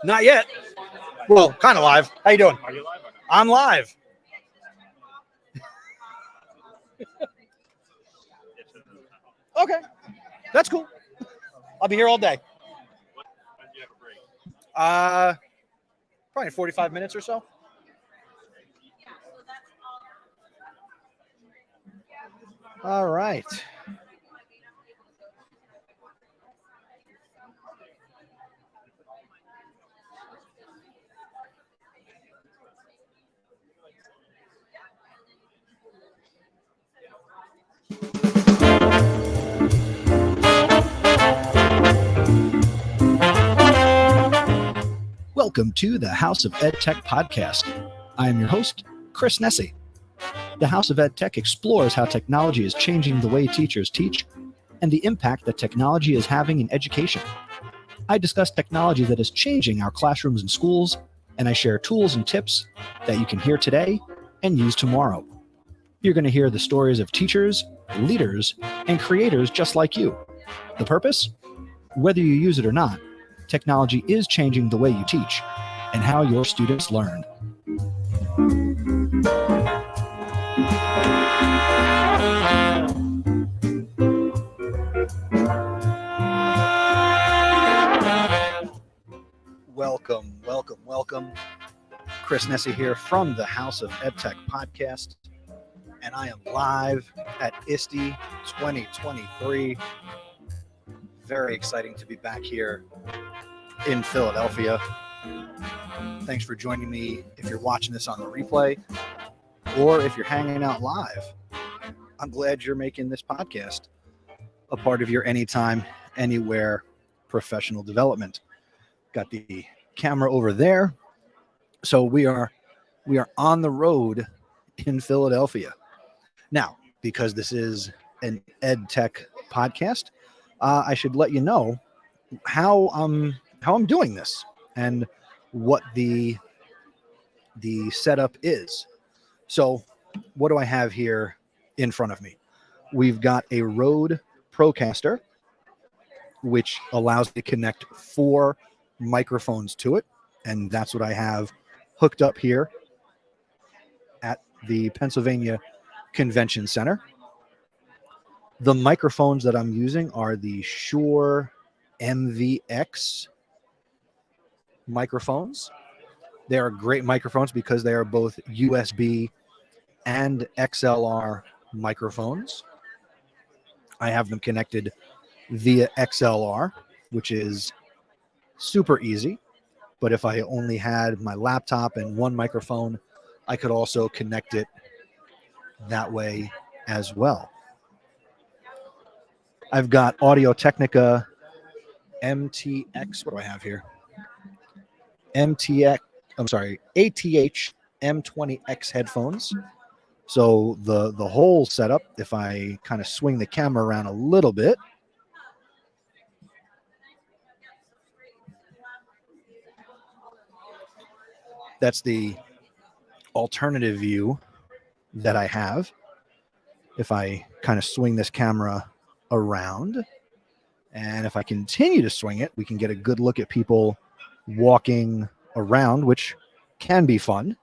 Not yet. Well, kind of live. How you doing? Are you live or not? I'm live. Okay, that's cool. I'll be here all day. When do you have a break? Probably 45 minutes or so. All right. Welcome to the House of Ed Tech podcast. I am your host, Chris Nesi. The House of Ed Tech explores how technology is changing the way teachers teach and the impact that technology is having in education. I discuss technology that is changing our classrooms and schools, and I share tools and tips that you can hear today and use tomorrow. You're going to hear the stories of teachers, leaders, and creators just like you. The purpose? Whether you use it or not, technology is changing the way you teach and how your students learn. Welcome. Chris Nesi here from the House of Ed Tech podcast, and I am live at ISTE 2023. Very exciting to be back here in Philadelphia. Thanks for joining me if you're watching this on the replay or if you're hanging out live. I'm glad you're making this podcast a part of your anytime, anywhere professional development. Got the camera over there. So we are on the road in Philadelphia. Now, because this is an ed tech podcast, I should let you know how I'm doing this and what the setup is. So what do I have here in front of me? We've got a Rode Procaster, which allows me to connect 4 microphones to it, and that's what I have hooked up here at the Pennsylvania Convention Center. The microphones that I'm using are the Shure MVX microphones. They are great microphones because they are both USB and XLR microphones. I have them connected via XLR, which is super easy. But if I only had my laptop and one microphone, I could also connect it that way as well. I've got Audio-Technica MTX. What do I have here? ATH M20X headphones. So the whole setup, if I kind of swing the camera around a little bit, that's the alternative view that I have. If I kind of swing this camera around, and if I continue to swing it, we can get a good look at people walking around, which can be fun.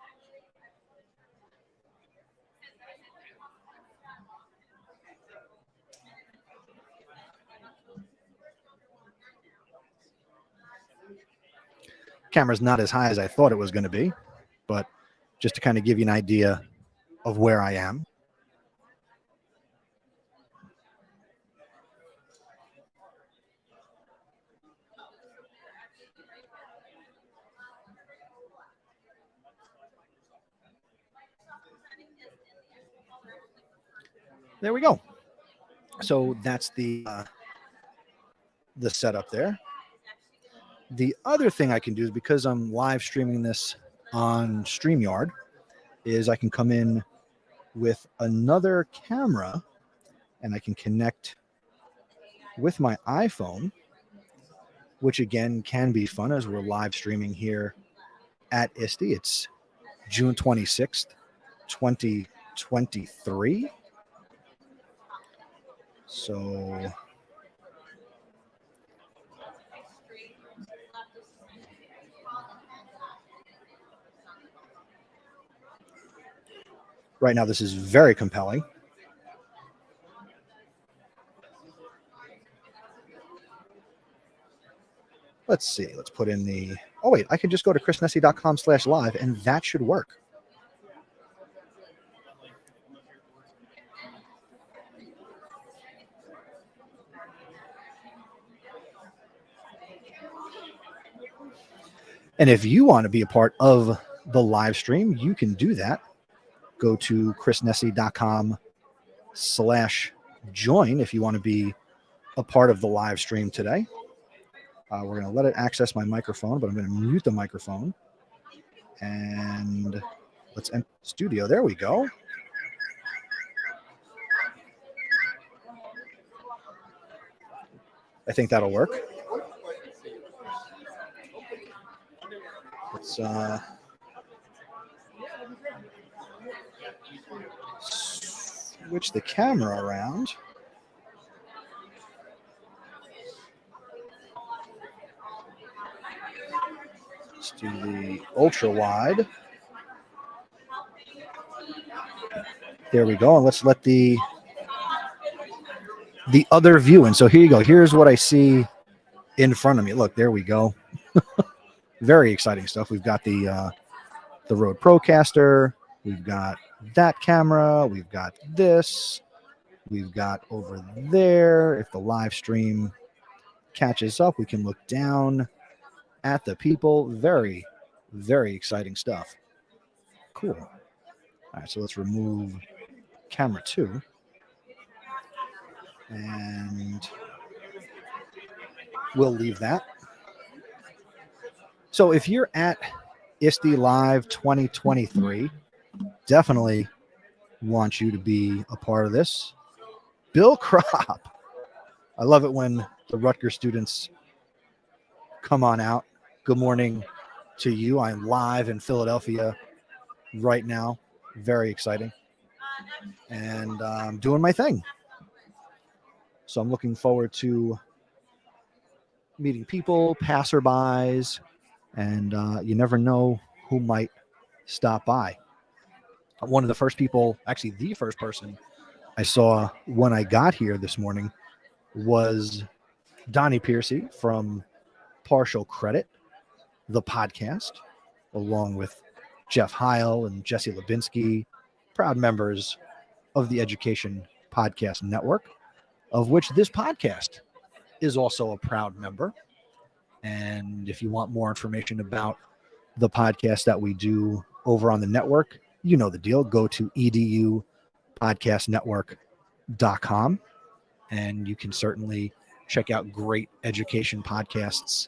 Camera's not as high as I thought it was going to be, but just to kind of give you an idea of where I am. There we go. So that's the setup there. The other thing I can do is, because I'm live streaming this on StreamYard, is I can come in with another camera and I can connect with my iPhone, which again can be fun as we're live streaming here at ISTE. It's June 26th, 2023. So right now, this is very compelling. Let's see. Let's put in the. Oh wait, I can just go to chrisnesi.com/live, and that should work. And if you want to be a part of the live stream, you can do that. Go to chrisnesi.com/join if you want to be a part of the live stream today. We're going to let it access my microphone, but I'm going to mute the microphone. And let's enter the studio. There we go. I think that'll work. Let's switch the camera around. Let's do the ultra wide. There we go. And let's let the other view in. So here you go. Here's what I see in front of me. Look, there we go. Very exciting stuff. We've got the Rode Procaster. We've got that camera. We've got this. We've got over there. If the live stream catches up, we can look down at the people. Very, very exciting stuff. Cool. All right, so let's remove camera 2. And we'll leave that. So if you're at ISTELive 2023, definitely want you to be a part of this. Bill Kropp. I love it when the Rutgers students come on out. Good morning to you. I'm live in Philadelphia right now. Very exciting. And I'm doing my thing. So I'm looking forward to meeting people, passerbys, and you never know who might stop by. One of the first people, actually the first person I saw when I got here this morning was Donnie Piercy from Partial Credit, the podcast, along with Jeff Heil and Jesse Lubinsky, proud members of the Education Podcast Network, of which this podcast is also a proud member. And if you want more information about the podcast that we do over on the network, you know the deal. Go to edupodcastnetwork.com, and you can certainly check out great education podcasts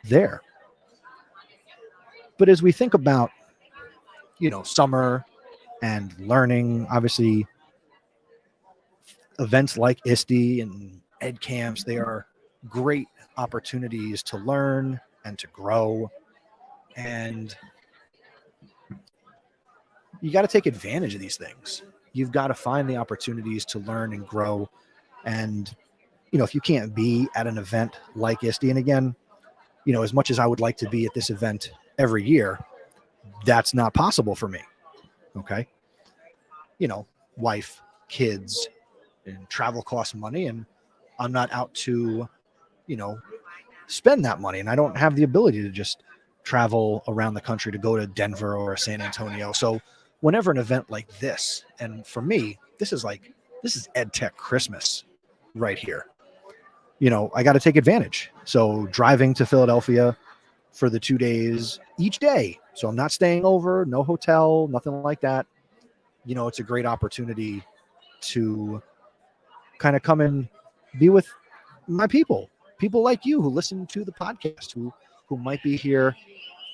there. But as we think about, summer and learning, obviously events like ISTE and ed camps, they are great opportunities to learn and to grow. And you got to take advantage of these things. You've got to find the opportunities to learn and grow. And, if you can't be at an event like ISTE, and again, as much as I would like to be at this event every year, that's not possible for me. Okay. Wife, kids, and travel costs money, and I'm not out to, spend that money. And I don't have the ability to just travel around the country to go to Denver or San Antonio. So whenever an event like this, and for me, this is EdTech Christmas right here. I got to take advantage. So driving to Philadelphia for the 2 days each day. So I'm not staying over, no hotel, nothing like that. It's a great opportunity to kind of come and be with my people like you who listen to the podcast, who might be here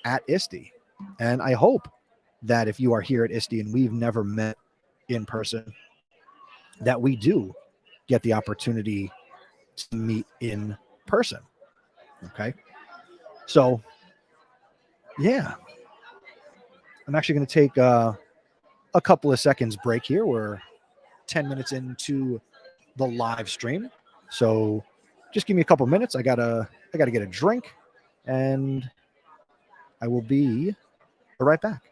at ISTE. And I hope that if you are here at ISTE and we've never met in person, that we do get the opportunity to meet in person. Okay. So, yeah, I'm actually going to take a couple of seconds break here. We're 10 minutes into the live stream. So just give me a couple minutes. I gotta get a drink, and I will be right back.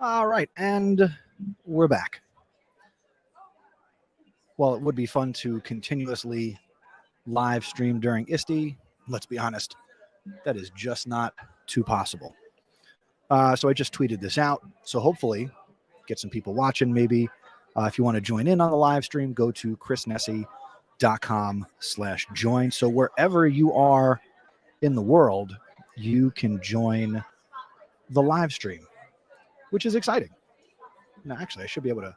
All right, and we're back. Well, it would be fun to continuously live stream during ISTE. let's be honest, that is just not too possible. So I just tweeted this out. So hopefully get some people watching maybe. If you want to join in on the live stream, go to chrisnesi.com/join. So wherever you are in the world, you can join the live stream, which is exciting. Now, actually, I should be able to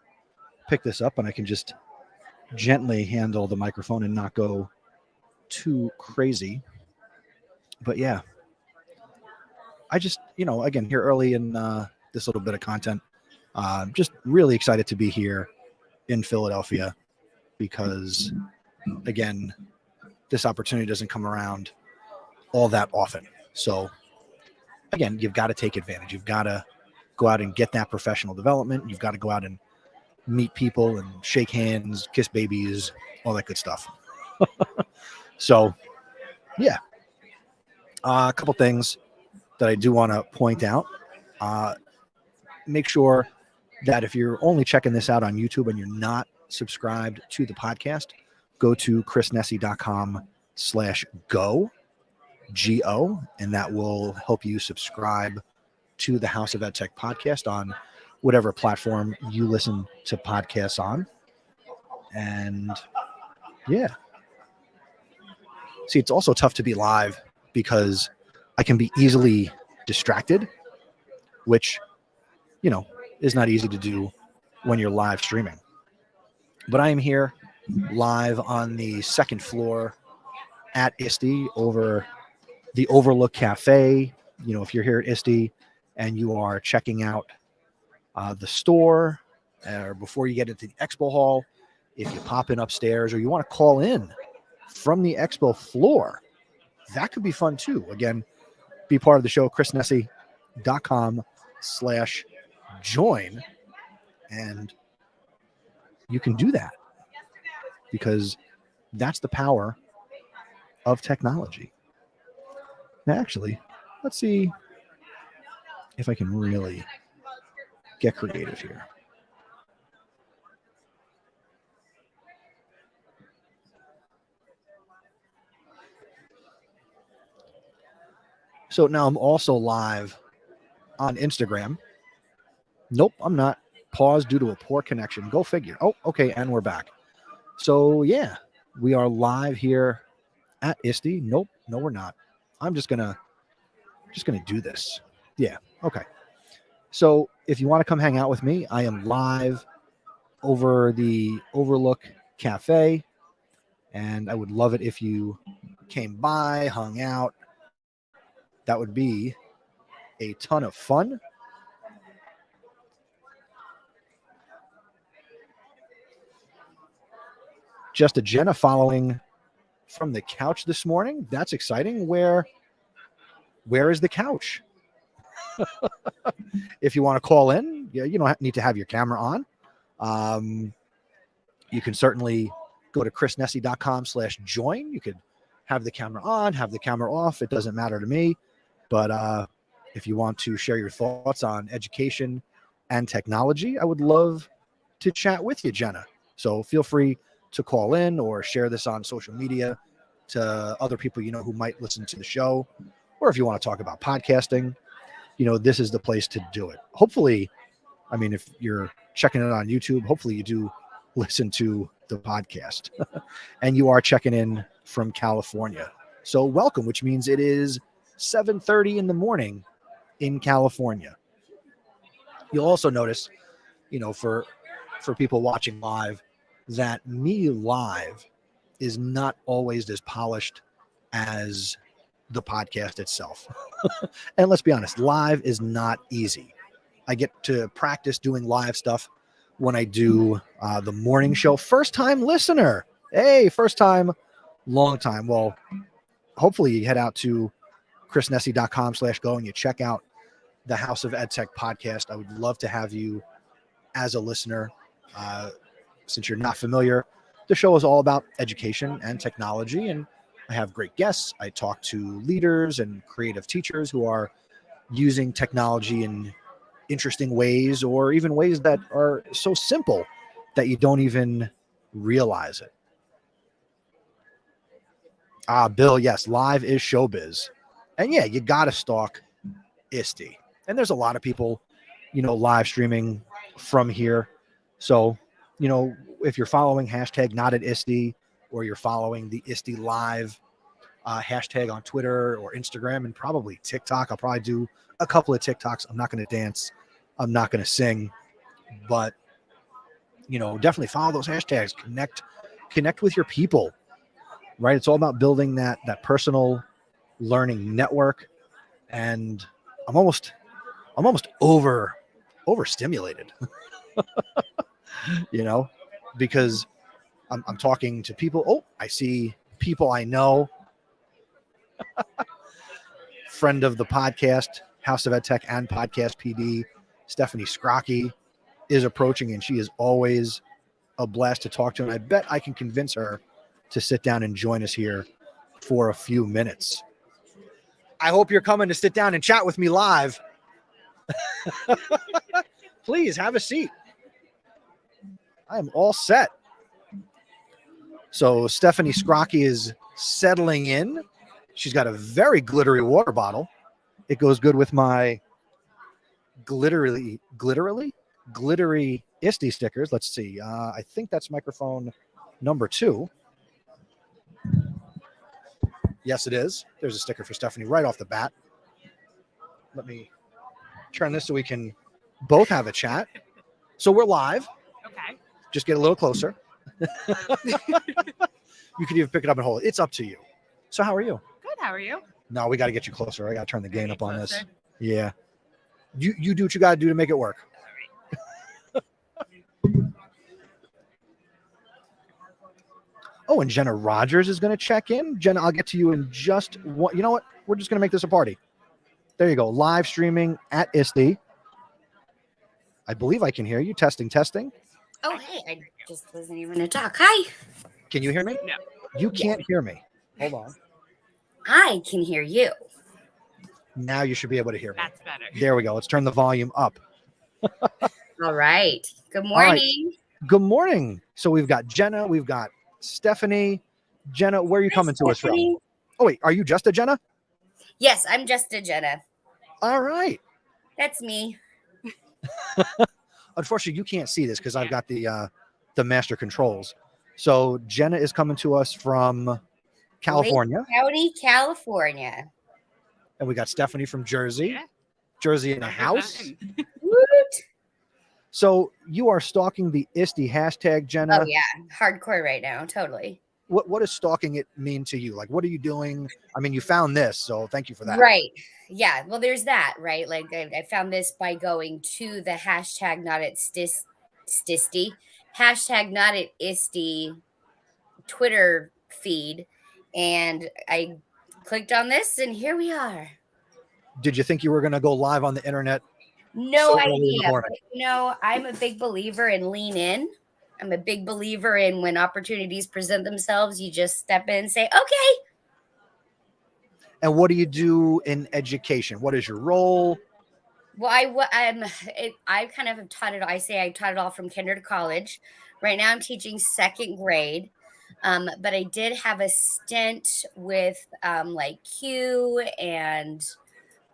pick this up and I can just gently handle the microphone and not go too crazy. But yeah, I just, again, here early in this little bit of content, just really excited to be here in Philadelphia because, again, this opportunity doesn't come around all that often. So, again, you've got to take advantage. You've got to go out and get that professional development. You've got to go out and meet people and shake hands, kiss babies, all that good stuff. So, yeah. A couple things that I do want to point out. Make sure that if you're only checking this out on YouTube and you're not subscribed to the podcast, go to chrisnesi.com/go, G-O, and that will help you subscribe to the House of EdTech podcast on whatever platform you listen to podcasts on. And yeah. See, it's also tough to be live because I can be easily distracted, which, is not easy to do when you're live streaming. But I am here live on the second floor at ISTE over the Overlook Cafe. If you're here at ISTE and you are checking out the store or before you get into the expo hall, if you pop in upstairs or you want to call in from the expo floor, that could be fun too. Again, be part of the show, chrisnesi.com/join, and you can do that because that's the power of technology. Now, actually, let's see if I can really get creative here. So now I'm also live on Instagram. Nope, I'm not. Pause due to a poor connection. Go figure. Oh, okay, and we're back. So yeah, we are live here at ISTE. Nope, no, we're not. I'm just gonna do this. Yeah, okay. So if you want to come hang out with me, I am live over the Overlook Cafe, and I would love it if you came by, hung out. That would be a ton of fun. Just a Jenna following from the couch this morning. That's exciting. Where is the couch? If you want to call in, you don't need to have your camera on. You can certainly go to chrisnesi.com/join. You could have the camera on, have the camera off. It doesn't matter to me. But if you want to share your thoughts on education and technology, I would love to chat with you, Jenna. So feel free to call in or share this on social media to other people who might listen to the show. Or if you want to talk about podcasting, this is the place to do it. Hopefully, if you're checking it on YouTube, hopefully you do listen to the podcast and you are checking in from California. So welcome, which means it is 7:30 in the morning in California. You'll also notice, for people watching live, that me live is not always as polished as the podcast itself. And let's be honest, live is not easy. I get to practice doing live stuff when I do the morning show. First time listener. Hey, first time, long time. Well, hopefully you head out to chrisnesi.com/go and you check out the House of EdTech podcast. I would love to have you as a listener. Since you're not familiar, the show is all about education and technology, and I have great guests. I talk to leaders and creative teachers who are using technology in interesting ways, or even ways that are so simple that you don't even realize it. Bill, yes, live is showbiz. And yeah, you got to stalk ISTE. And there's a lot of people, live streaming from here. So, if you're following hashtag not at ISTE, or you're following the ISTELive hashtag on Twitter or Instagram and probably TikTok, I'll probably do a couple of TikToks. I'm not going to dance. I'm not going to sing, but definitely follow those hashtags. Connect with your people, right? It's all about building that personal learning network. And I'm almost overstimulated, because I'm talking to people. Oh, I see people I know. Friend of the podcast, House of EdTech and Podcast PD, Stephanie Scrocky, is approaching, and she is always a blast to talk to. And I bet I can convince her to sit down and join us here for a few minutes. I hope you're coming to sit down and chat with me live. Please have a seat. I am all set. So Stephanie Scrocky is settling in. She's got a very glittery water bottle. It goes good with my glittery ISTE stickers. Let's see. I think that's microphone number 2. Yes, it is. There's a sticker for Stephanie right off the bat. Let me turn this so we can both have a chat. So we're live. Okay. Just get a little closer. You can even pick it up and hold it. It's up to you. So how are you? Good. How are you? No, we got to get you closer. I got to turn the gain up on this. Closer. Yeah. You do what you got to do to make it work. Oh, and Jenna Rogers is going to check in. Jenna, I'll get to you in just one. You know what? We're just going to make this a party. There you go. Live streaming at ISTE. I believe I can hear you. Testing. Oh, hey, I just wasn't even going to talk. Hi. Can you hear me? No. You can't hear me. Hold on. I can hear you. Now you should be able to hear me. That's better. There we go. Let's turn the volume up. All right. Good right. morning. Good morning. So we've got Jenna. We've got Stephanie. Jenna, where are you coming to us from? Oh, wait. Are you just a Jenna? Yes, I'm just a Jenna. All right. That's me. Unfortunately, you can't see this because I've got the master controls. So Jenna is coming to us from California. Lake County, California. And we got Stephanie from Jersey. Yeah. Jersey in the house. Woot. So you are stalking the ISTE hashtag, Jenna. Oh, yeah. Hardcore right now. Totally. What does stalking it mean to you? Like, what are you doing? I mean, you found this, so thank you for that. Right. Yeah. Well, there's that, right? Like, I found this by going to the hashtag not at ISTE, hashtag not at ISTE Twitter feed. And I clicked on this, and here we are. Did you think you were going to go live on the internet? No So early in the idea. morning? But, I'm a big believer in lean in. I'm a big believer in when opportunities present themselves, you just step in and say, okay. And what do you do in education? What is your role? Well, I kind of have taught it. I taught it all from kinder to college. Right now I'm teaching second grade. But I did have a stint with like Q and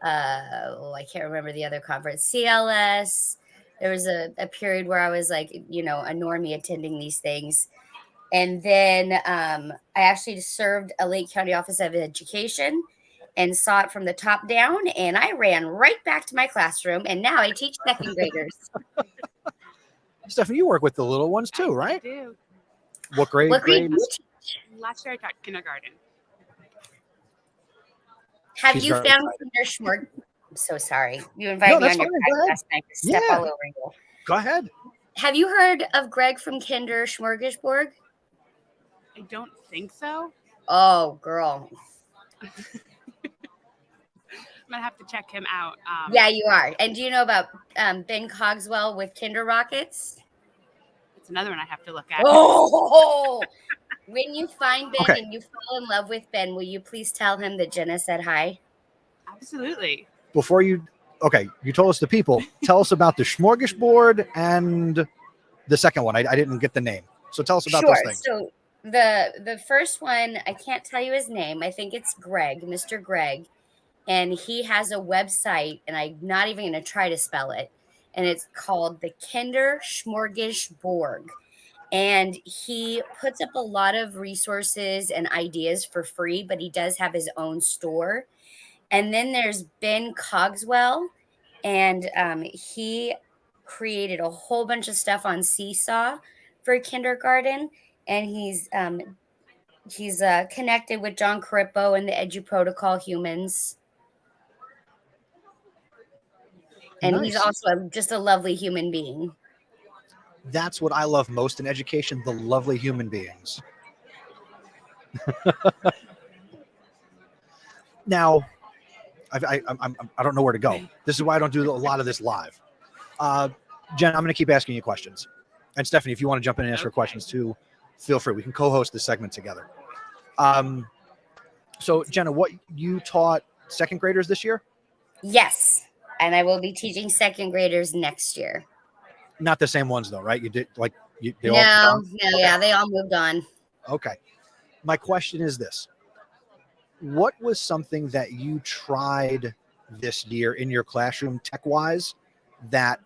I can't remember the other conference, CLS. There was a period where I was like, a normie attending these things. And then I actually served a Lake County Office of Education and saw it from the top down. And I ran right back to my classroom. And now I teach second graders. Stephanie, you work with the little ones too, right? I do. What grade? What grade do you teach? Last year I taught kindergarten. Have She's you very found excited. Kinder Schmorg? I'm so sorry. You invited me that's on your fine. Go podcast ahead. last night to step Yeah. all over you. Go ahead. Have you heard of Greg from Kinder Smorgasbord? I don't think so. Oh, girl. I'm gonna have to check him out. Yeah, you are. And do you know about Ben Cogswell with Kinder Rockets? It's another one I have to look at. Oh, when you find Ben Okay. and you fall in love with Ben, will you please tell him that Jenna said hi? Absolutely. Before you told us the people. Tell us about the smorgasbord and the second one. I didn't get the name. So tell us about those things. So The first one, I can't tell you his name. I think it's Greg, Mr. Greg, and he has a website, and I'm not even going to try to spell it. And it's called the Kinder Smorgasbord. And he puts up a lot of resources and ideas for free, but he does have his own store. And then there's Ben Cogswell, and he created a whole bunch of stuff on Seesaw for kindergarten. And he's connected with John Carippo and the Edu Protocol humans. And he's Nice. also just a lovely human being. That's what I love most in education, the lovely human beings. Now, I don't know where to go. This is why I don't do a lot of this live. Jen, I'm going to keep asking you questions. And Stephanie, if you want to jump in and answer questions too, feel free. We can co-host this segment together. So, Jenna, what you taught second graders this year? Yes. And I will be teaching second graders next year. Not the same ones, though, right? You did like you. They No, all, yeah, they all moved on. Okay. My question is this. What was something that you tried this year in your classroom tech-wise that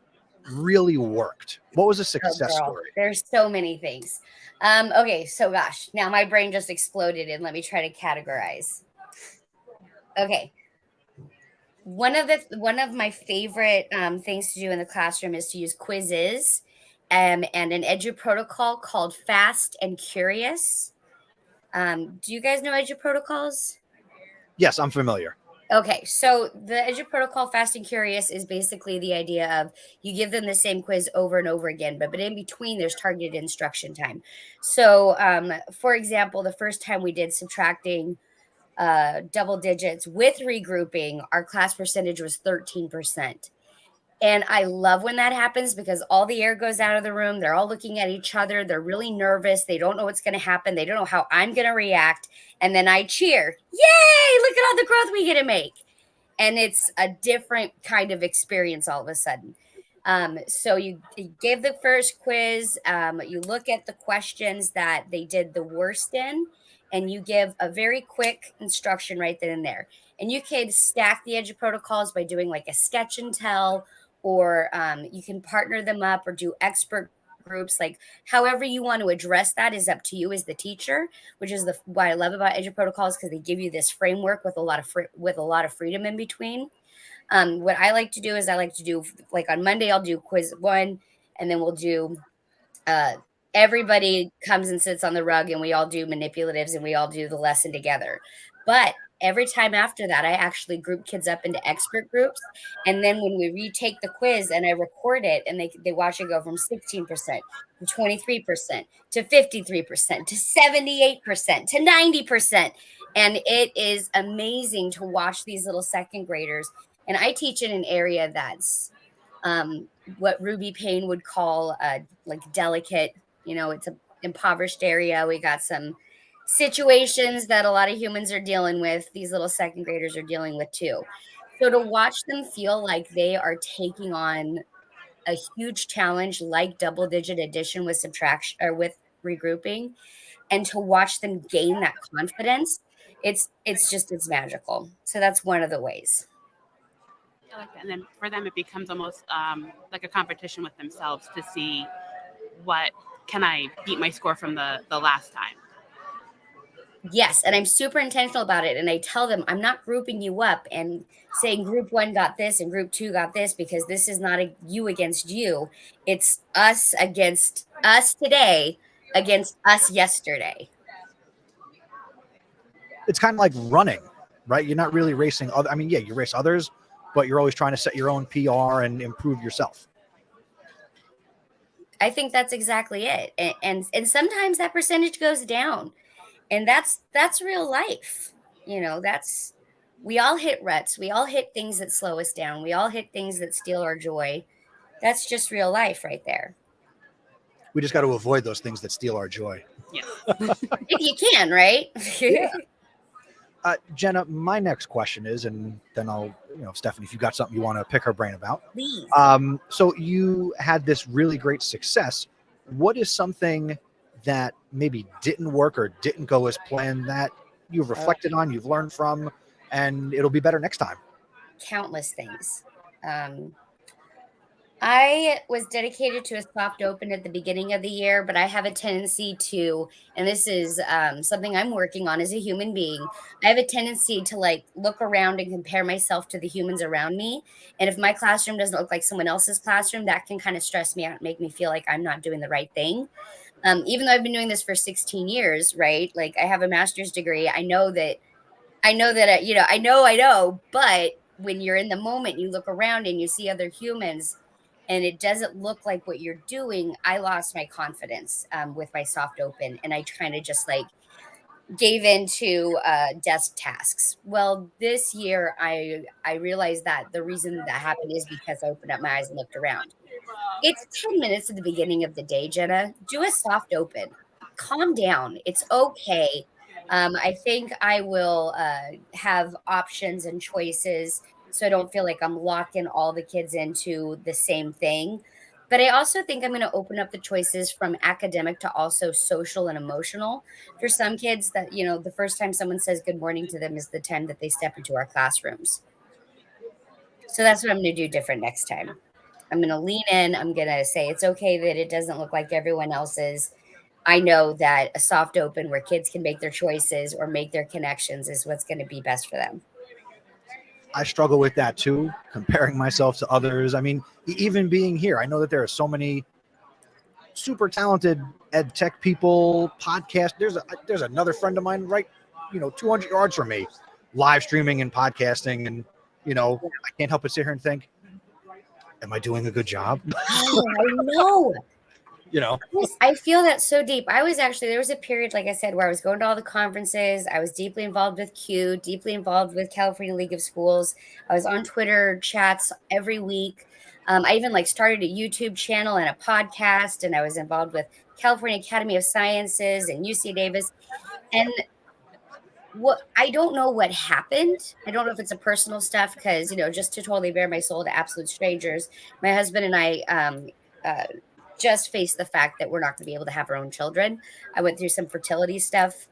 really worked? What was a success story? There's so many things. Okay, so gosh, now my brain just exploded, and let me try to categorize. Okay. One of my favorite things to do in the classroom is to use quizzes and an Edu protocol called Fast and Curious. Do you guys know Edu protocols? Yes, I'm familiar. Okay, so the Edu protocol Fast and Curious is basically the idea of you give them the same quiz over and over again, but in between there's targeted instruction time. So, for example, the first time we did subtracting double digits with regrouping, our class percentage was 13%. And I love when that happens because all the air goes out of the room. They're all looking at each other. They're really nervous. They don't know what's going to happen. They don't know how I'm going to react. And then I cheer. Yay! Look at all the growth we get to make. And it's a different kind of experience all of a sudden. So you give the first quiz. You look at the questions that they did the worst in, and you give a very quick instruction right then and there. And you can stack the Edu protocols by doing like a sketch and tell, or you can partner them up or do expert groups. Like however you want to address that is up to you as the teacher, which is what I love about Edu protocols, because they give you this framework with a lot of freedom in between. What I like to do is like on Monday I'll do quiz 1, and then we'll do everybody comes and sits on the rug, and we all do manipulatives, and we all do the lesson together. But every time after that, I actually group kids up into expert groups. And then when we retake the quiz and I record it, and they watch it go from 16% to 23% to 53% to 78% to 90%. And it is amazing to watch these little second graders. And I teach in an area that's what Ruby Payne would call like delicate. It's an impoverished area. We got some situations that a lot of humans are dealing with. These little second graders are dealing with too. So to watch them feel like they are taking on a huge challenge like double digit addition with subtraction or with regrouping, and to watch them gain that confidence, it's magical. So that's one of the ways. I like that. And then for them, it becomes almost like a competition with themselves to see what can I beat my score from the last time. Yes, and I'm super intentional about it. And I tell them I'm not grouping you up and saying group 1 got this and group 2 got this, because this is not a you against you. It's us against us today against us yesterday. It's kind of like running, right? You're not really racing. You race others, but you're always trying to set your own PR and improve yourself. I think that's exactly it. And sometimes that percentage goes down. And that's real life. We all hit ruts. We all hit things that slow us down. We all hit things that steal our joy. That's just real life right there. We just got to avoid those things that steal our joy. Yes. If you can, right? Yeah. Jenna, my next question is, and then I'll, Stephanie, if you got something you want to pick her brain about. Please. So you had this really great success. What is something that maybe didn't work or didn't go as planned that you've reflected on, you've learned from, and it'll be better next time? Countless things. I was dedicated to a soft open at the beginning of the year, but I have a tendency to, and this is something I'm working on as a human being. I have a tendency to like look around and compare myself to the humans around me. And if my classroom doesn't look like someone else's classroom, that can kind of stress me out and make me feel like I'm not doing the right thing. Even though I've been doing this for 16 years, right? Like I have a master's degree. I know, but when you're in the moment, you look around and you see other humans and it doesn't look like what you're doing. I lost my confidence with my soft open and I kind of just like gave into desk tasks. Well, this year I realized that the reason that happened is because I opened up my eyes and looked around. It's 10 minutes at the beginning of the day, Jenna. Do a soft open. Calm down. It's okay. I think I will have options and choices so I don't feel like I'm locking all the kids into the same thing. But I also think I'm going to open up the choices from academic to also social and emotional. For some kids, that, the first time someone says good morning to them is the time that they step into our classrooms. So that's what I'm going to do different next time. I'm going to lean in. I'm going to say it's okay that it doesn't look like everyone else's. I know that a soft open where kids can make their choices or make their connections is what's going to be best for them. I struggle with that too, comparing myself to others. I mean, even being here, I know that there are so many super talented ed tech people, podcast. There's another friend of mine right, 200 yards from me, live streaming and podcasting. And, I can't help but sit here and think, am I doing a good job? Oh, I know. Yes, I feel that so deep. There was a period, like I said, where I was going to all the conferences. I was deeply involved with Q, deeply involved with California League of Schools. I was on Twitter chats every week. I even started a YouTube channel and a podcast, and I was involved with California Academy of Sciences and UC Davis. And I don't know what happened. I don't know if it's a personal stuff because, just to totally bare my soul to absolute strangers, my husband and I just faced the fact that we're not going to be able to have our own children. I went through some fertility stuff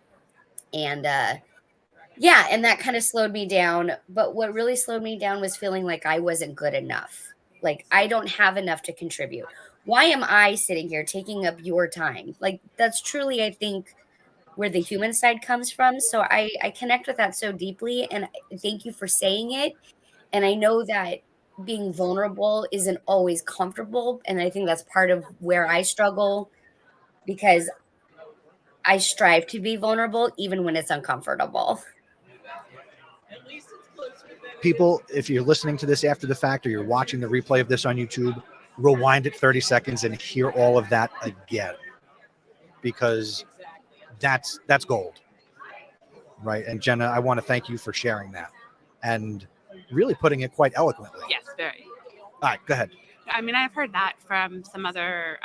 and and that kind of slowed me down. But what really slowed me down was feeling like I wasn't good enough. Like I don't have enough to contribute. Why am I sitting here taking up your time? Like that's truly, I think, where the human side comes from. So I connect with that so deeply. And thank you for saying it. And I know that being vulnerable isn't always comfortable. And I think that's part of where I struggle because I strive to be vulnerable even when it's uncomfortable. people, if you're listening to this after the fact or you're watching the replay of this on YouTube, rewind it 30 seconds and hear all of that again, because that's gold, right? And Jenna, I want to thank you for sharing that and really putting it quite eloquently. Yes, very. All right, go ahead. I mean, I've heard that from some other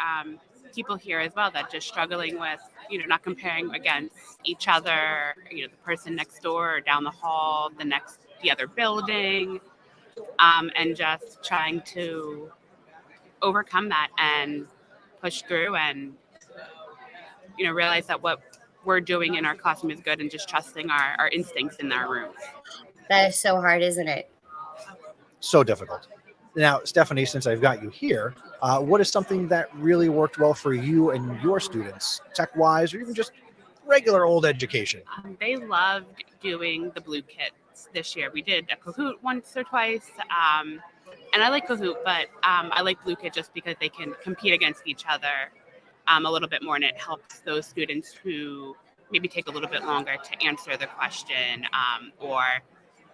people here as well, that just struggling with, not comparing against each other, the person next door or down the hall, the other building, and just trying to overcome that and push through and, realize that what we're doing in our classroom is good and just trusting our instincts in our rooms. That is so hard, isn't it? So difficult. Now, Stephanie, since I've got you here, what is something that really worked well for you and your students, tech-wise, or even just regular old education? They loved doing the blue kits this year. We did a Kahoot once or twice, and I like Kahoot, but I like blue kit just because they can compete against each other a little bit more, and it helps those students who maybe take a little bit longer to answer the question or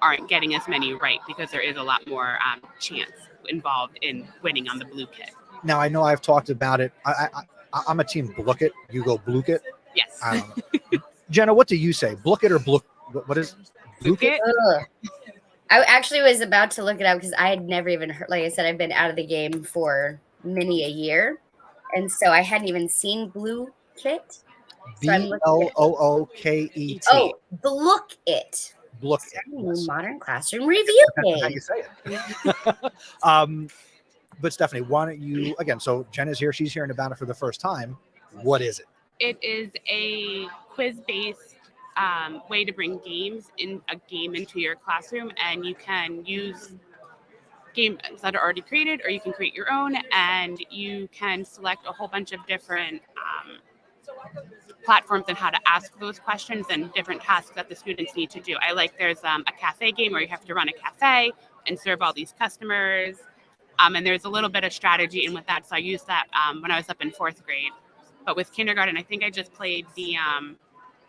aren't getting as many right, because there is a lot more chance involved in winning on the blue kit. Now, I know I've talked about it. I'm a team Blook It. You go Blue Kit. Yes. I don't know. Jenna, what do you say? Blook It or Blook? What is Blue kit? I actually was about to look it up because I had never even heard. Like I said, I've been out of the game for many a year, and so I hadn't even seen Blue Kit. Blooket. Oh, Blook It. Blook It. Yes. Modern Classroom Review That's how game. you say it. But Stephanie, why don't you, again, so Jenna's here, she's hearing about it for the first time. What is it? It is a quiz-based way to bring a game into your classroom, and you can use games that are already created, or you can create your own, and you can select a whole bunch of different platforms and how to ask those questions and different tasks that the students need to do. There's a cafe game where you have to run a cafe and serve all these customers. And there's a little bit of strategy in with that. So I used that when I was up in 4th grade. But with kindergarten, I think I just played the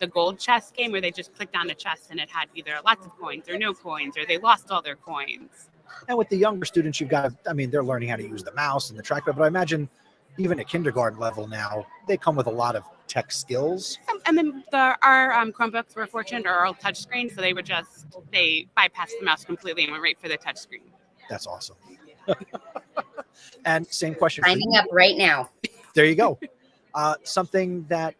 gold chess game where they just clicked on a chest and it had either lots of coins or no coins, or they lost all their coins. And with the younger students, you've got to, I mean, they're learning how to use the mouse and the trackpad, but I imagine even at kindergarten level now, they come with a lot of tech skills. And then our Chromebooks were fortunate, are all touchscreen, so they bypassed the mouse completely and went right for the touchscreen. That's awesome. And same question. Signing up right now. There you go. Something that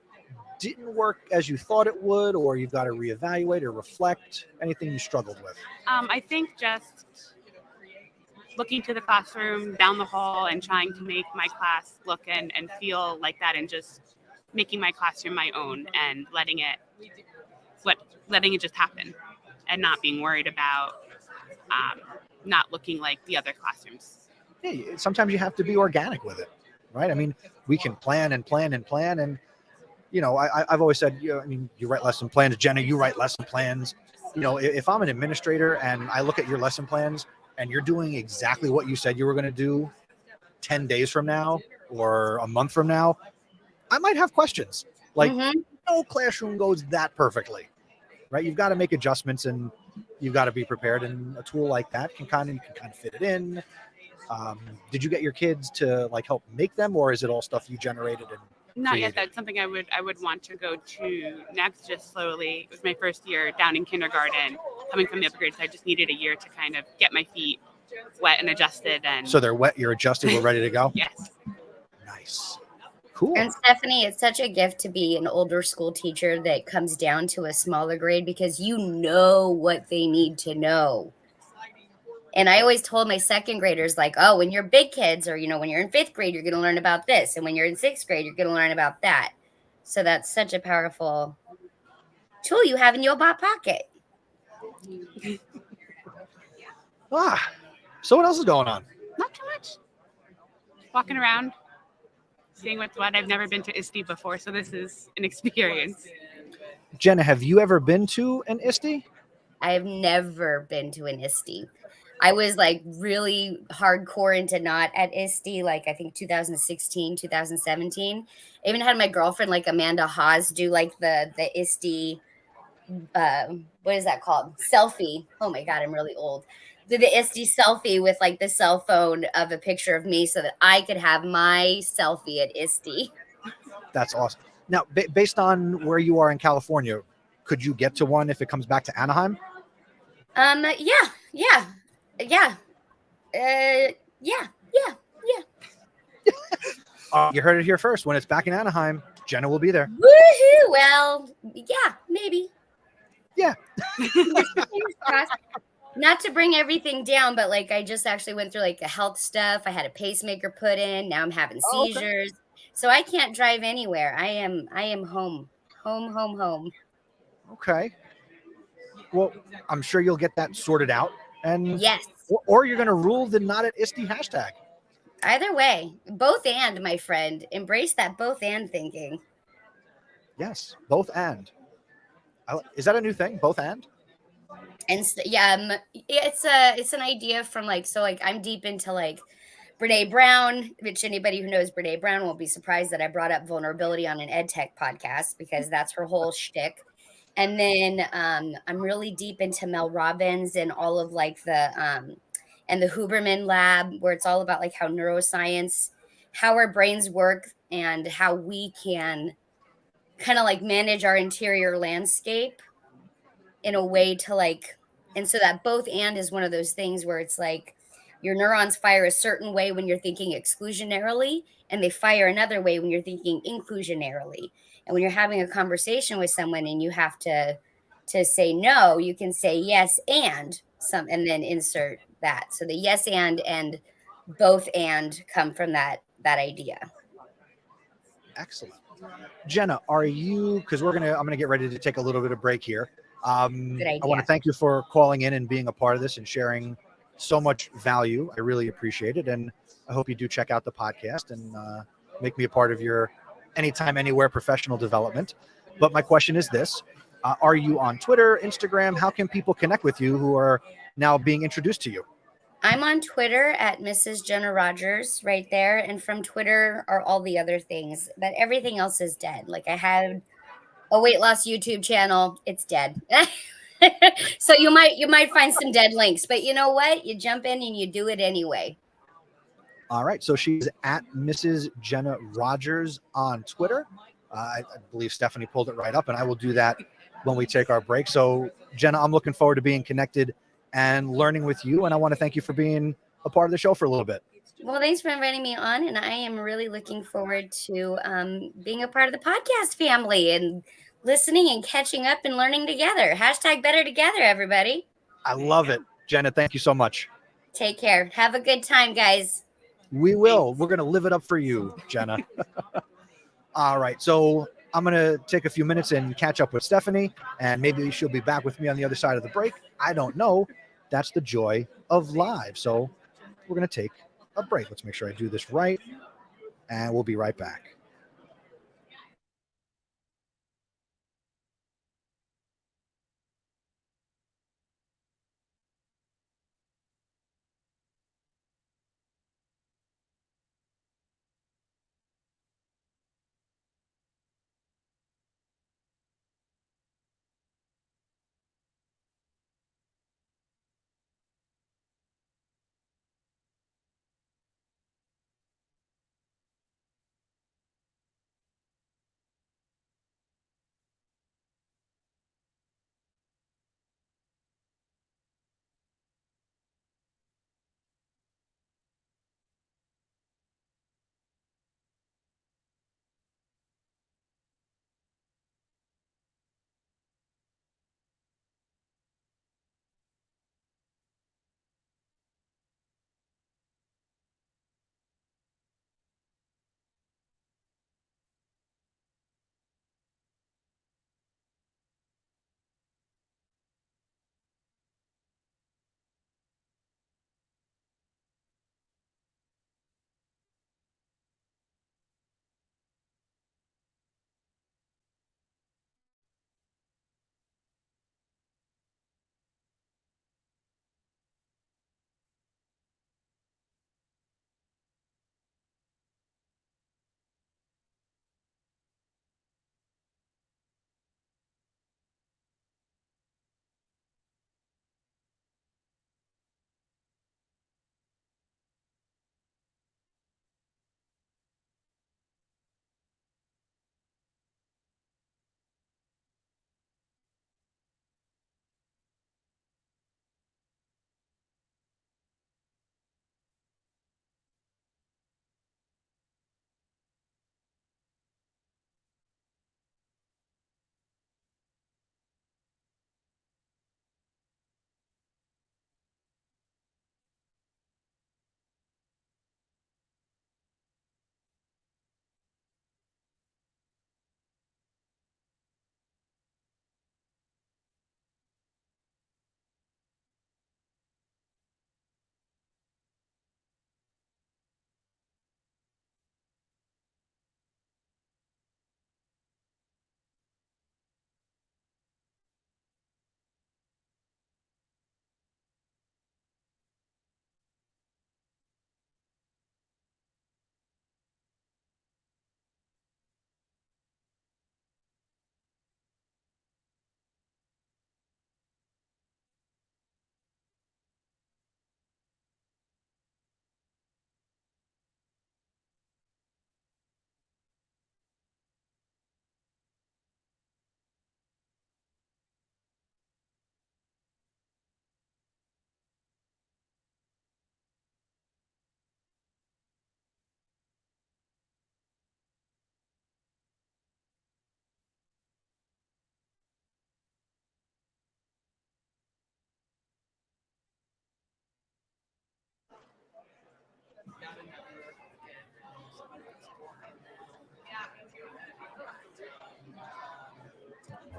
didn't work as you thought it would, or you've got to reevaluate or reflect, anything you struggled with? I think just looking to the classroom down the hall and trying to make my class look and feel like that, and just making my classroom my own and letting it just happen, and not being worried about not looking like the other classrooms. Yeah, sometimes you have to be organic with it, right? I mean, we can plan and plan and plan, and I've always said, you write lesson plans, Jenna, you write lesson plans. If I'm an administrator and I look at your lesson plans and you're doing exactly what you said you were going to do 10 days from now or a month from now, I might have questions. No classroom goes that perfectly, right? You've got to make adjustments and you've got to be prepared. And a tool like that you can kind of fit it in. Did you get your kids to help make them, or is it all stuff you generated? And not yet. That's something I would want to go to next, just slowly. It was my first year down in kindergarten, coming from the upper grade, so I just needed a year to kind of get my feet wet and adjusted. And so they're wet, you're adjusted, we're ready to go? Yes. Nice. Cool. And Stephanie, it's such a gift to be an older school teacher that comes down to a smaller grade, because you know what they need to know. And I always told my 2nd graders, when you're big kids, or, when you're in 5th grade, you're going to learn about this. And when you're in 6th grade, you're going to learn about that. So that's such a powerful tool you have in your back pocket. So what else is going on? Not too much. Walking around, seeing what's what. I've never been to ISTE before, so this is an experience. Jenna, have you ever been to an ISTE? I have never been to an ISTE. I was really hardcore into not at ISTE, I think 2016, 2017. I even had my girlfriend, Amanda Hawes, do the ISTE, what is that called? Selfie. Oh my God, I'm really old. Did the ISTE selfie with the cell phone of a picture of me so that I could have my selfie at ISTE. That's awesome. Now, based on where you are in California, could you get to one if it comes back to Anaheim? Yeah. You heard it here first. When it's back in Anaheim, Jenna will be there. Woohoo! Well, yeah, maybe. Yeah. Not to bring everything down, but I just actually went through a health stuff. I had a pacemaker put in. Now I'm having seizures. Okay. So I can't drive anywhere. I am home. Okay. Well, I'm sure you'll get that sorted out. And yes. Or you're going to rule the not at ISTE hashtag. Either way, both and, my friend. Embrace that both and thinking. Yes, both and. Is that a new thing? Both and? And yeah, it's an idea from I'm deep into Brene Brown, which anybody who knows Brene Brown won't be surprised that I brought up vulnerability on an ed tech podcast, because that's her whole shtick. And then I'm really deep into Mel Robbins and all of and the Huberman lab, where it's all about how neuroscience, how our brains work, and how we can kind of manage our interior landscape in a way to and so that both and is one of those things where it's your neurons fire a certain way when you're thinking exclusionarily, and they fire another way when you're thinking inclusionarily. And when you're having a conversation with someone and you have to say no, you can say yes and then insert that. So the yes and both and come from that idea. Excellent. Jenna, are you? Because I'm gonna get ready to take a little bit of break here. Good I want to idea. thank you for calling in and being a part of this and sharing so much value. I really appreciate it, and I hope you do check out the podcast and make me a part of your anytime, anywhere professional development. But my question is this: are you on Twitter, Instagram? How can people connect with you who are now being introduced to you? I'm on Twitter at Mrs. Jenna Rogers right there. And from Twitter are all the other things, but everything else is dead. Like I had a weight loss YouTube channel, it's dead. So you might find some dead links, but you know what? You jump in and you do it anyway. All right. So she's at Mrs. Jenna Rogers on Twitter. I believe Stephanie pulled it right up, and I will do that when we take our break. So, Jenna, I'm looking forward to being connected and learning with you. And I want to thank you for being a part of the show for a little bit. Well, thanks for inviting me on, and I am really looking forward to being a part of the podcast family and listening and catching up and learning together. Hashtag better together, everybody. I love it. Jenna, thank you so much. Take care. Have a good time, guys. We will. We're going to live it up for you, Jenna. All right. So I'm going to take a few minutes and catch up with Stephanie, and maybe she'll be back with me on the other side of the break. I don't know. That's the joy of live. So we're going to take a break. Let's make sure I do this right, and we'll be right back.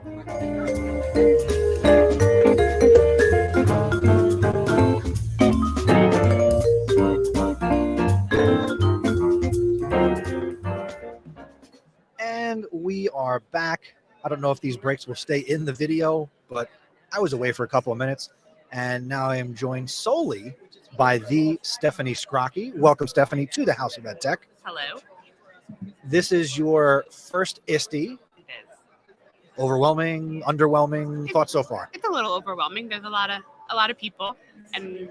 And we are back. I don't know if these breaks will stay in the video, but I was away for a couple of minutes, and now I am joined solely by the Stephanie Scrocky. Welcome, Stephanie, to the House of EdTech. Hello. This is your first ISTE. It is. Overwhelming, underwhelming thoughts so far? It's a little overwhelming. There's a lot of people, and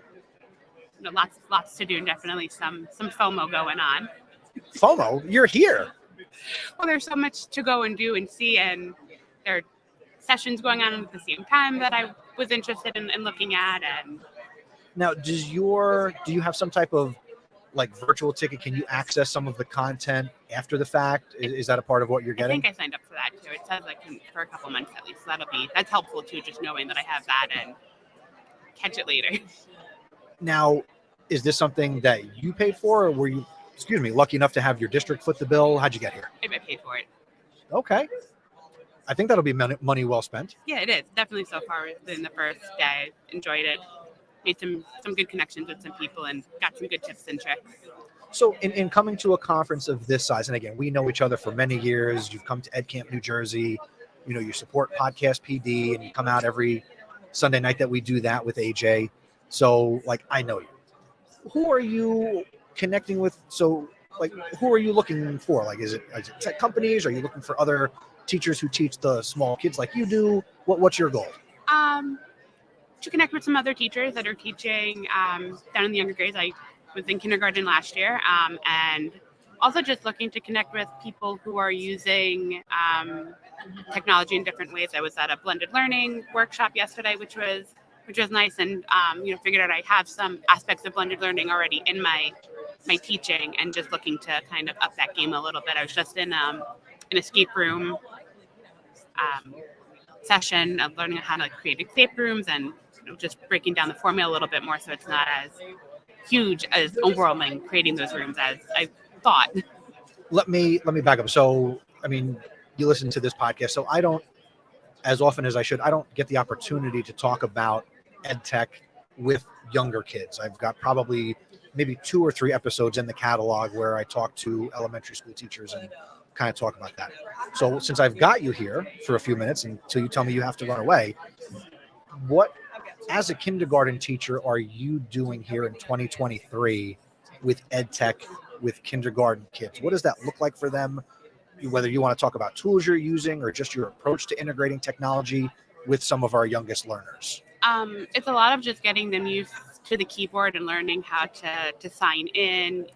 lots to do. Definitely some FOMO going on. FOMO? You're here. Well, there's so much to go and do and see, and there are sessions going on at the same time that I was interested in looking at. And Now, do you have some type of like virtual ticket? Can you access some of the content after the fact? Is that a part of what you're I getting? think I signed up for that too. It says I can for a couple months at least. So that's helpful too, just knowing that I have that and catch it later. Now, is this something that you paid for, or were you, lucky enough to have your district foot the bill? How'd you get here? I paid for it. Okay. I think that'll be money well spent. Yeah, it is. Definitely so far in the first day. Enjoyed it. Made some good connections with some people and got some good tips and tricks. So in coming to a conference of this size, and again, we know each other for many years. You've come to EdCamp New Jersey. You support Podcast PD, and you come out every Sunday night that we do that with AJ. So, I know you. Who are you connecting with? So, who are you looking for? Is it tech companies? Are you looking for other teachers who teach the small kids like you do? What's your goal? To connect with some other teachers that are teaching down in the younger grades. I was in kindergarten last year, and also just looking to connect with people who are using technology in different ways. I was at a blended learning workshop yesterday, which was nice, and figured out I have some aspects of blended learning already in my teaching, and just looking to kind of up that game a little bit. I was just in an escape room session of learning how to create escape rooms, and just breaking down the formula a little bit more, so it's not as huge as overwhelming creating those rooms as I thought. Let me back up. So, you listen to this podcast, so I don't, as often as I should, I don't get the opportunity to talk about EdTech with younger kids. I've got probably maybe 2 or 3 episodes in the catalog where I talk to elementary school teachers and kind of talk about that. So since I've got you here for a few minutes until you tell me you have to run away, what, as a kindergarten teacher, are you doing here in 2023 with EdTech with kindergarten kids? What does that look like for them? Whether you want to talk about tools you're using or just your approach to integrating technology with some of our youngest learners. It's a lot of just getting them used to the keyboard and learning how to sign in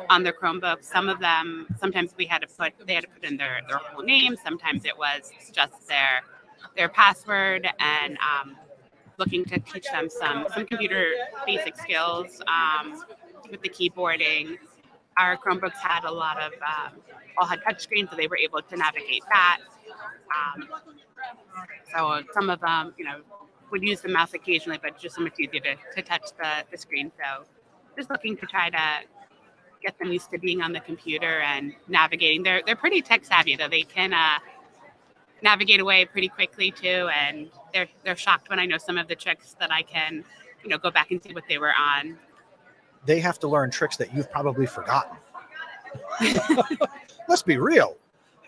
on their Chromebook. Some of them, sometimes they had to put in their whole name. Sometimes it was just their password, and looking to teach them some computer basic skills with the keyboarding. Our Chromebooks had a lot of all had touchscreens, so they were able to navigate that. So some of them, would use the mouse occasionally, but just so much easier to touch the screen. So just looking to try to get them used to being on the computer and navigating. They're pretty tech savvy, though. They can navigate away pretty quickly too, and they're shocked when I know some of the tricks that I can, go back and see what they were on. They have to learn tricks that you've probably forgotten. Let's be real.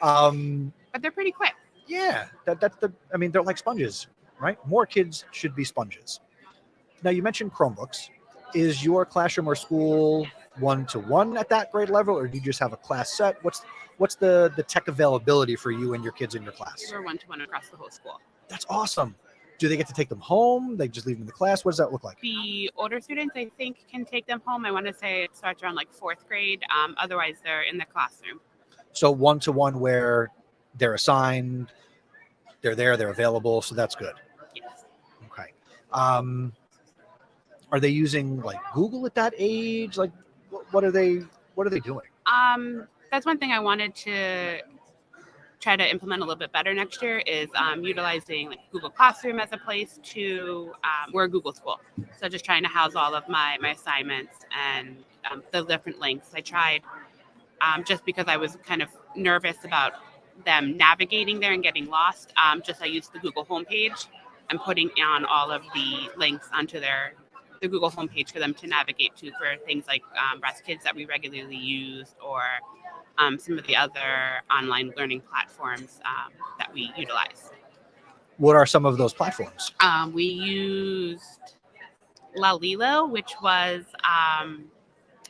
But they're pretty quick. Yeah, they're like sponges, right? More kids should be sponges. Now, you mentioned Chromebooks. Is your classroom or school 1-to-1 at that grade level, or do you just have a class set? What's the tech availability for you and your kids in your class? We're 1-to-1 across the whole school. That's awesome. Do they get to take them home? They just leave them in the class? What does that look like? The older students, I think, can take them home. I want to say it starts around 4th grade. Otherwise, they're in the classroom. So 1-to-1 where they're assigned, they're there, they're available. So that's good. Yes. Okay. Are they using Google at that age? What are they doing? That's one thing I wanted to try to implement a little bit better next year is utilizing Google Classroom as a place to, we're a Google school. So just trying to house all of my assignments and the different links. I tried just because I was kind of nervous about them navigating there and getting lost, I use the Google homepage and putting on all of the links onto the Google homepage for them to navigate to for things like Breast Kids that we regularly use, or some of the other online learning platforms that we utilize. What are some of those platforms? We used Lalilo, which was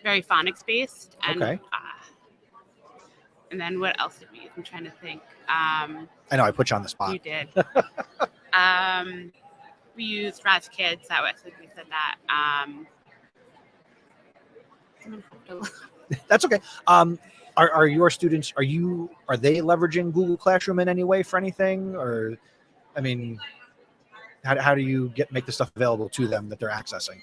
very phonics based, and Okay. and then what else did we use? I'm trying to think. I know I put you on the spot. You did. We used Raz Kids. That was like we said that. That's okay. Are your students, are they leveraging Google Classroom in any way for anything? Or, I mean, how do you make the stuff available to them that they're accessing?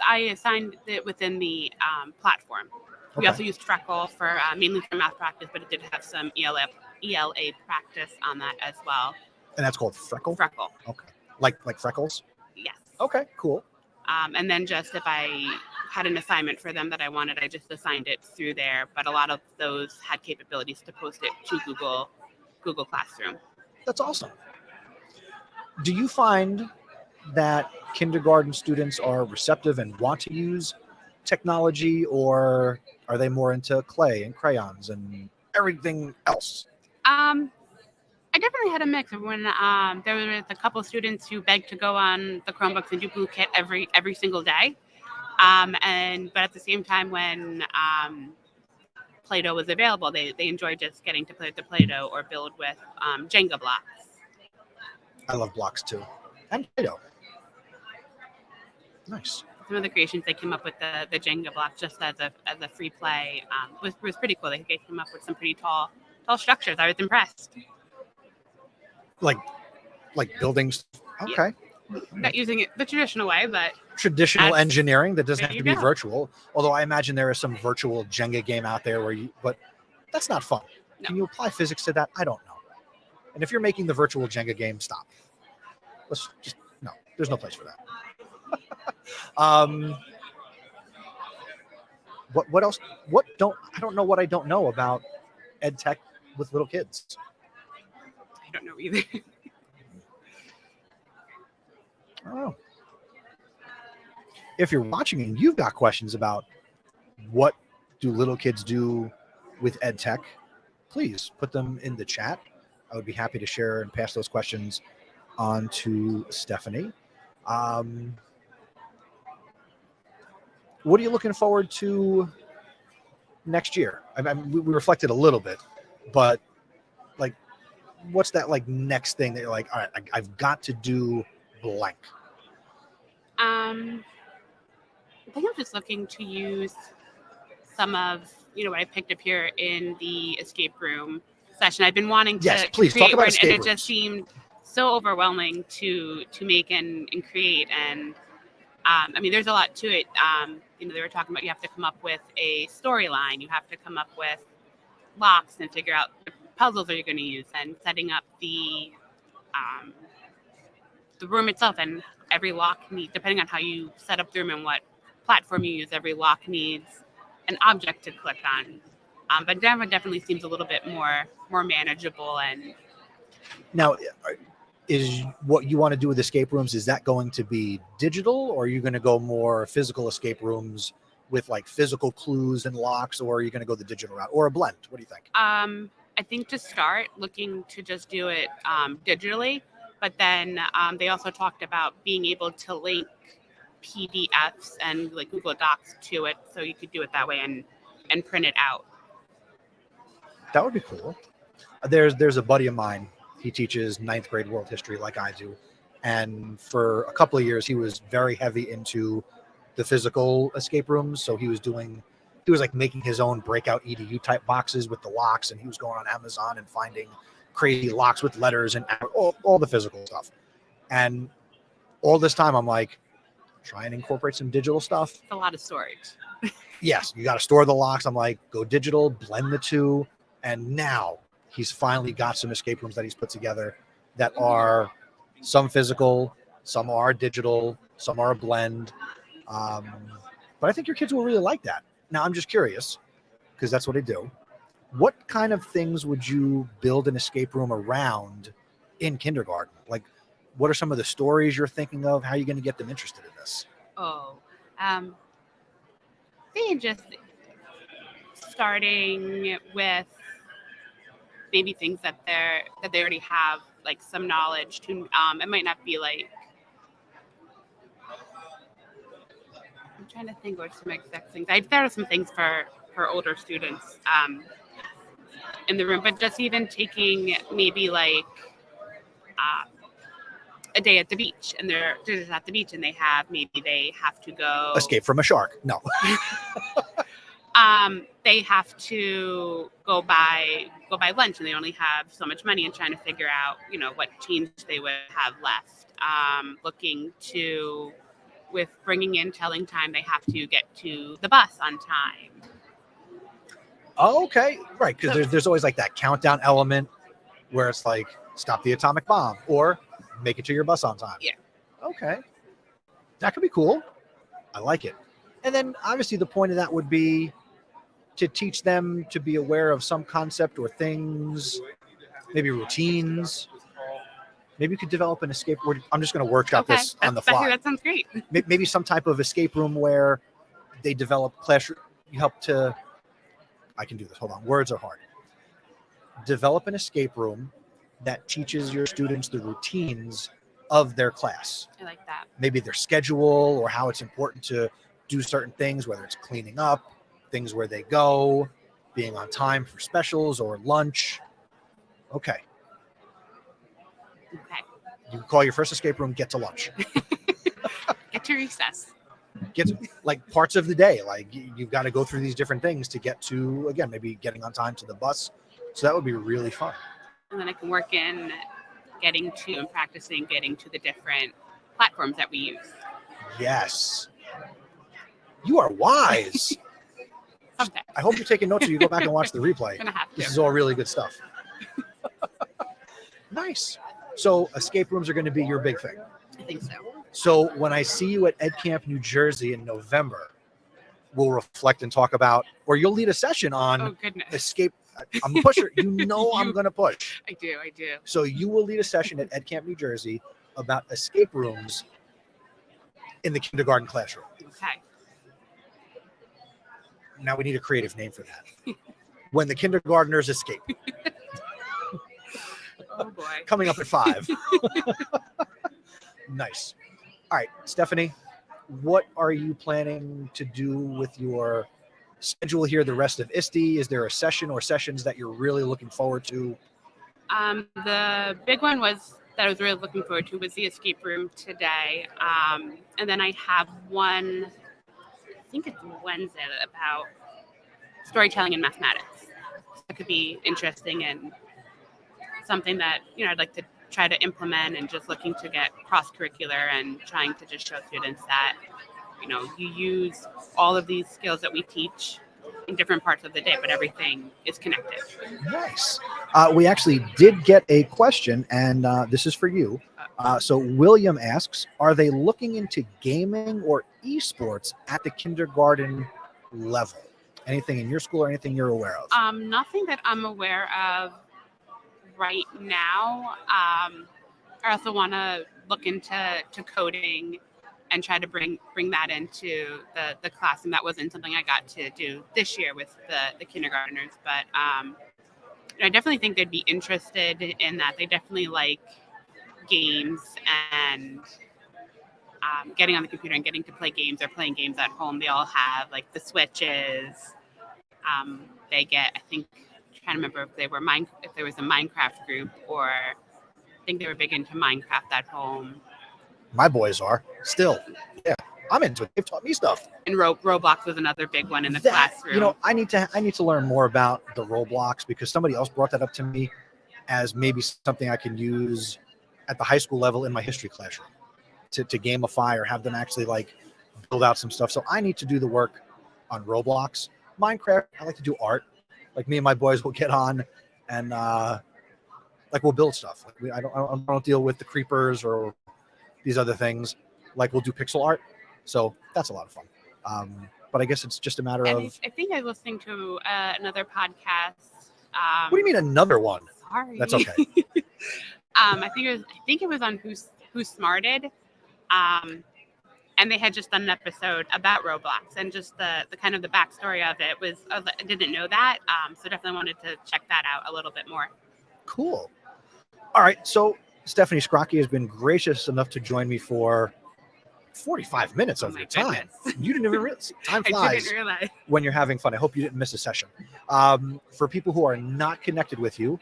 I assigned it within the platform. We Okay. also used Freckle for mainly for math practice, but it did have some ELA practice on that as well. And that's called Freckle? Freckle. Okay. Like freckles? Yes. Okay, cool. And then just if I had an assignment for them that I wanted, I just assigned it through there. But a lot of those had capabilities to post it to Google Classroom. That's awesome. Do you find that kindergarten students are receptive and want to use technology, or are they more into clay and crayons and everything else? I definitely had a mix. When there was a couple of students who begged to go on the Chromebooks and do BlueKit every single day, but at the same time, when Play-Doh was available, they enjoyed just getting to play with the Play-Doh or build with Jenga blocks. I love blocks too, and Play-Doh. Nice. Some of the creations they came up with the Jenga blocks just as a free play was pretty cool. They came up with some pretty tall structures. I was impressed. Like buildings. Okay. Not using it the traditional way, but Traditional engineering that doesn't there have you to be go. virtual. Although I imagine there is some virtual Jenga game out there but that's not fun. No. Can you apply physics to that? I don't know. And if you're making the virtual Jenga game, stop. No, there's no place for that. What else? I don't know what I don't know about ed tech with little kids. I don't know either. I don't know. If you're watching and you've got questions about what do little kids do with ed tech, please put them in the chat. I would be happy to share and pass those questions on to Stephanie. What are you looking forward to next year? I mean, we reflected a little bit, but like, what's that like next thing that you're like, all right, I've got to do blank? I think I'm just looking to use some of what I picked up here in the escape room session. I've been wanting to please create talk about one, escape and it just seemed so overwhelming to make and create. And I mean, there's a lot to it. They were talking about you have to come up with a storyline. You have to come up with locks and figure out the puzzles that you're going to use, and setting up the room itself. And every lock needs, depending on how you set up the room and what platform you use, every lock needs an object to click on. But Denver definitely seems a little bit more manageable. And Now, is what you want to do with escape rooms, is that going to be digital, or are you going to go more physical escape rooms with like physical clues and locks, or are you going to go the digital route, or a blend? What do you think? I think to start looking to just do it digitally, but then they also talked about being able to link PDFs and like Google Docs to it, so you could do it that way and print it out. That would be cool. There's a buddy of mine. He teaches 9th grade world history like I do. And for a couple of years, he was very heavy into the physical escape rooms. So he was like making his own breakout EDU type boxes with the locks. And he was going on Amazon and finding crazy locks with letters and all the physical stuff. And all this time, I'm like, try and incorporate some digital stuff. It's a lot of storage. Yes, you got to store the locks. I'm like, go digital, blend the two. And now he's finally got some escape rooms that he's put together that are some physical, some are digital, some are a blend. But I think your kids will really like that. Now, I'm just curious, because that's what I do. what kind of things would you build an escape room around in kindergarten? Like, what are some of the stories you're thinking of? How are you going to get them interested in this? Oh, they just starting with maybe things that they already have like some knowledge to. It might not be like, I'm trying to think what some exact things. There are some things for older students in the room, but just even taking maybe like a day at the beach, and they're just at the beach, and they have to go Escape from a shark? No. they have to go buy lunch, and they only have so much money, and trying to figure out what change they would have left. Looking to with bringing in telling time, they have to get to the bus on time. Oh, okay, right, because there's always like that countdown element where it's like stop the atomic bomb or make it to your bus on time. Yeah. Okay, that could be cool. I like it. And then obviously the point of that would be to teach them to be aware of some concept or things, maybe routines. Maybe you could develop an escape. I'm just going to workshop this on the fly. That sounds great. Maybe some type of escape room where they develop classroom. You help to. I can do this. Hold on. Words are hard. Develop an escape room that teaches your students the routines of their class. I like that. Maybe their schedule or how it's important to do certain things, whether it's cleaning up, things where they go, being on time for specials or lunch. Okay. Okay. You can call your first escape room Get to Lunch. Get to recess. Get to, like parts of the day. Like you've got to go through these different things to get to, again, maybe getting on time to the bus. So that would be really fun. And then I can work in getting to and practicing getting to the different platforms that we use. Yes. You are wise. Someday. I hope you're taking notes when you go back and watch the replay. Gonna have to. This is all really good stuff. Nice. So escape rooms are going to be your big thing. I think so. So when I see you at Ed Camp, New Jersey in November, we'll reflect and talk about, or you'll lead a session on Oh goodness. escape. I'm a pusher. I'm going to push. I do. So you will lead a session at Ed Camp, New Jersey about escape rooms in the kindergarten classroom. Okay. Now we need a creative name for that. When the kindergartners escape. Oh boy. Coming up at 5. Nice. All right, Stephanie, what are you planning to do with your schedule here the rest of ISTE? Is there a session or sessions that you're really looking forward to? The big one that I was really looking forward to was the escape room today. And then I have one, I think it's Wednesday, about storytelling and mathematics. That could be interesting and something that, I'd like to try to implement, and just looking to get cross-curricular and trying to just show students that, you use all of these skills that we teach in different parts of the day, but everything is connected. Nice. We actually did get a question, and this is for you. So William asks, are they looking into gaming or esports at the kindergarten level? Anything in your school or anything you're aware of? Nothing that I'm aware of right now. I also want to look into coding and try to bring that into the class, and that wasn't something I got to do this year with the kindergartners. But I definitely think they'd be interested in that. They definitely like games and getting on the computer and getting to play games. They're playing games at home. They all have like the Switches. They get, I think, trying to remember if there was a Minecraft group, or I think they were big into Minecraft at home. My boys are still. Yeah, I'm into it. They've taught me stuff. And Roblox was another big one in the classroom. I need to learn more about the Roblox, because somebody else brought that up to me as maybe something I can use at the high school level in my history classroom to gamify or have them actually like build out some stuff. So I need to do the work on Roblox. Minecraft, I like to do art. Like me and my boys will get on and like we'll build stuff. Like I don't deal with the creepers or these other things. Like we'll do pixel art. So that's a lot of fun. But I guess it's just a matter of. I think I was listening to another podcast What do you mean another one? Sorry. That's okay. I think it was on Who Smarted. And they had just done an episode about Roblox and just the kind of the backstory of it I didn't know that. So definitely wanted to check that out a little bit more. Cool. All right. So Stephanie Scrocchi has been gracious enough to join me for 45 minutes of my your time. goodness. You didn't even realize time I flies didn't realize. when you're having fun. I hope you didn't miss a session. For people who are not connected with you,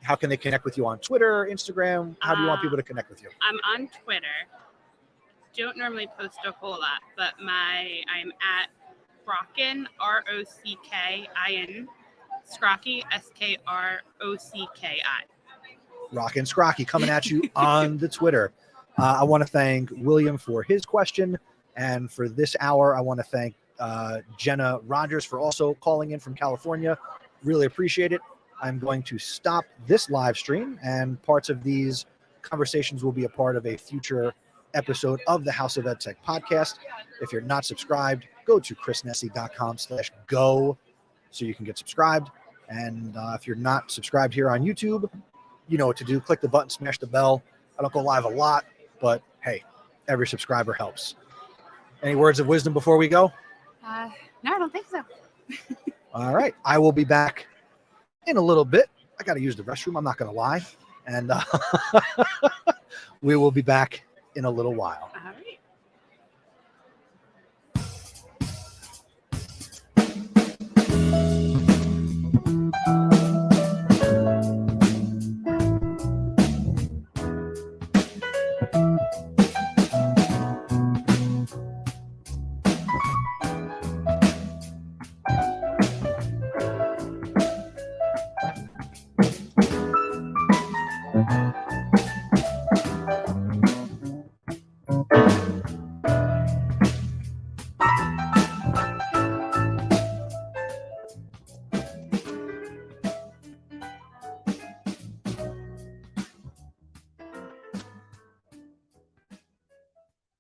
how can they connect with you on Twitter, Instagram? How do you want people to connect with you? I'm on Twitter. Don't normally post a whole lot, but I'm at Rockin, ROCKIN, Scrocky, SKROCKI. Rockin' Scrocky coming at you on the Twitter. I want to thank William for his question. And for this hour, I want to thank Jenna Rogers for also calling in from California. Really appreciate it. I'm going to stop this live stream, and parts of these conversations will be a part of a future episode of the House of EdTech podcast. If you're not subscribed, go to chrisnesi.com/go so you can get subscribed. And if you're not subscribed here on YouTube, you know what to do. Click the button, smash the bell. I don't go live a lot, but hey, every subscriber helps. Any words of wisdom before we go? No, I don't think so. All right. I will be back in a little bit. I got to use the restroom. I'm not going to lie. And we will be back in a little while.